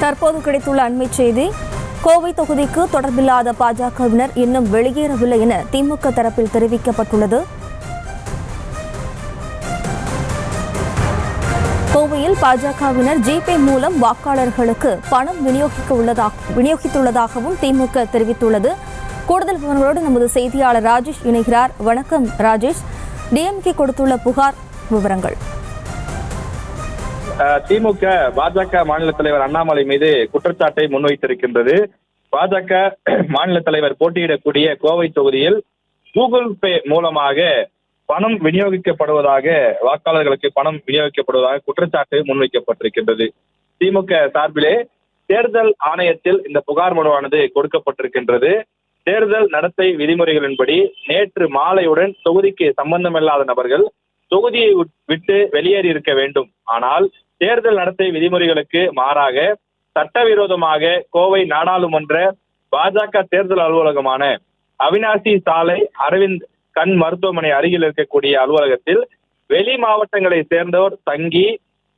தற்போது கிடைத்துள்ள அண்மை செய்தி. கோவை தொகுதிக்கு தொடர்பில்லாத பாஜகவினர் இன்னும் வெளியேறவில்லை என திமுக தரப்பில் தெரிவிக்கப்பட்டுள்ளது. கோவையில் பாஜகவினர் ஜிபே மூலம் வாக்காளர்களுக்கு பணம் விநியோகித்துள்ளதாகவும் திமுக தெரிவித்துள்ளது. கூடுதல் விவரங்களோடு நமது செய்தியாளர் ராஜேஷ் இணைகிறார். வணக்கம் ராஜேஷ். டிஎம்கே கொடுத்துள்ள புகார் விவரங்கள். திமுக பாஜக மாநில தலைவர் அண்ணாமலை மீது குற்றச்சாட்டை முன்வைத்திருக்கின்றது. பாஜக மாநில தலைவர் போட்டியிடக்கூடிய கோவை தொகுதியில் கூகுள் பே மூலமாக பணம் விநியோகிக்கப்படுவதாக, வாக்காளர்களுக்கு பணம் விநியோகிக்கப்படுவதாக குற்றச்சாட்டு முன்வைக்கப்பட்டிருக்கின்றது. திமுக சார்பிலே தேர்தல் ஆணையத்தில் இந்த புகார் மனுவானது கொடுக்கப்பட்டிருக்கின்றது. தேர்தல் நடத்தை விதிமுறைகளின்படி நேற்று மாலையுடன் தொகுதிக்கு சம்பந்தமில்லாத நபர்கள் தொகுதியை விட்டு வெளியேறி இருக்க வேண்டும். ஆனால் தேர்தல் நடத்தை விதிமுறைகளுக்கு மாறாக சட்டவிரோதமாக கோவை நாடாளுமன்ற பாஜக தேர்தல் அலுவலகமான அவினாசி சாலை அரவிந்த் கண் மருத்துவமனை அருகில் இருக்கக்கூடிய அலுவலகத்தில் வெளி மாவட்டங்களை சேர்ந்தோர் தங்கி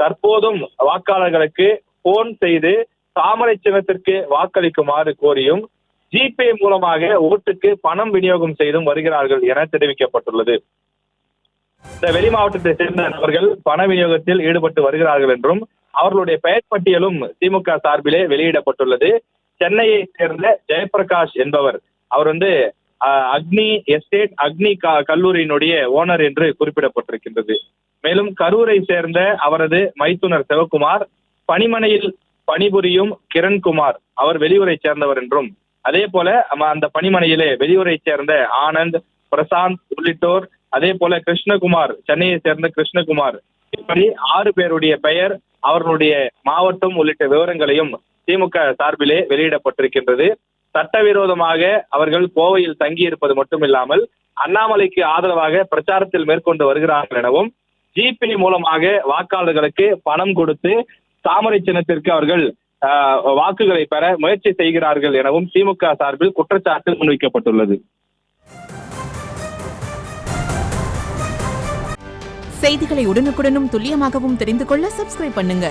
தற்போதும் வாக்காளர்களுக்கு போன் செய்து தாமரை சின்னத்திற்கு வாக்களிக்குமாறு கோரியும் ஜிபே மூலமாக ஓட்டுக்கு பணம் விநியோகம் செய்தும் வருகிறார்கள் என தெரிவிக்கப்பட்டுள்ளது. இந்த வெளி மாவட்டத்தை சேர்ந்த நபர்கள் பண விநியோகத்தில் ஈடுபட்டு வருகிறார்கள் என்றும் அவர்களுடைய பெயர் பட்டியலும் திமுக சார்பிலே வெளியிடப்பட்டுள்ளது. சென்னையை சேர்ந்த ஜெயபிரகாஷ் என்பவர், அவர் அக்னி எஸ்டேட் அக்னி கல்லூரியினுடைய ஓனர் என்று குறிப்பிடப்பட்டிருக்கின்றது. மேலும் கரூரை சேர்ந்த அவரது மைத்துனர் சிவகுமார், பணிமனையில் பணிபுரியும் கிரண்குமார், அவர் வெளியூரை சேர்ந்தவர் என்றும், அதே போல அந்த பணிமனையிலே வெளியூரை சேர்ந்த ஆனந்த், பிரசாந்த் உள்ளிட்டோர், அதே போல கிருஷ்ணகுமார், சென்னையை சேர்ந்த கிருஷ்ணகுமார், இப்படி 6 பேருடைய பெயர், அவர்களுடைய மாவட்டம் உள்ளிட்ட விவரங்களையும் திமுக சார்பிலே வெளியிடப்பட்டிருக்கின்றது. சட்டவிரோதமாக அவர்கள் கோவையில் தங்கியிருப்பது மட்டுமில்லாமல் அண்ணாமலைக்கு ஆதரவாக பிரச்சாரத்தில் மேற்கொண்டு வருகிறார்கள் எனவும், ஜிபே மூலமாக வாக்காளர்களுக்கு பணம் கொடுத்து தாமரை சின்னத்திற்கு அவர்கள் வாக்குகளை பெற முயற்சி செய்கிறார்கள் எனவும் திமுக சார்பில் குற்றச்சாட்டு முன்வைக்கப்பட்டுள்ளது. செய்திகளை உடனுக்குடனும் துல்லியமாகவும் தெரிந்து கொள்ள சப்ஸ்கிரைப் பண்ணுங்க.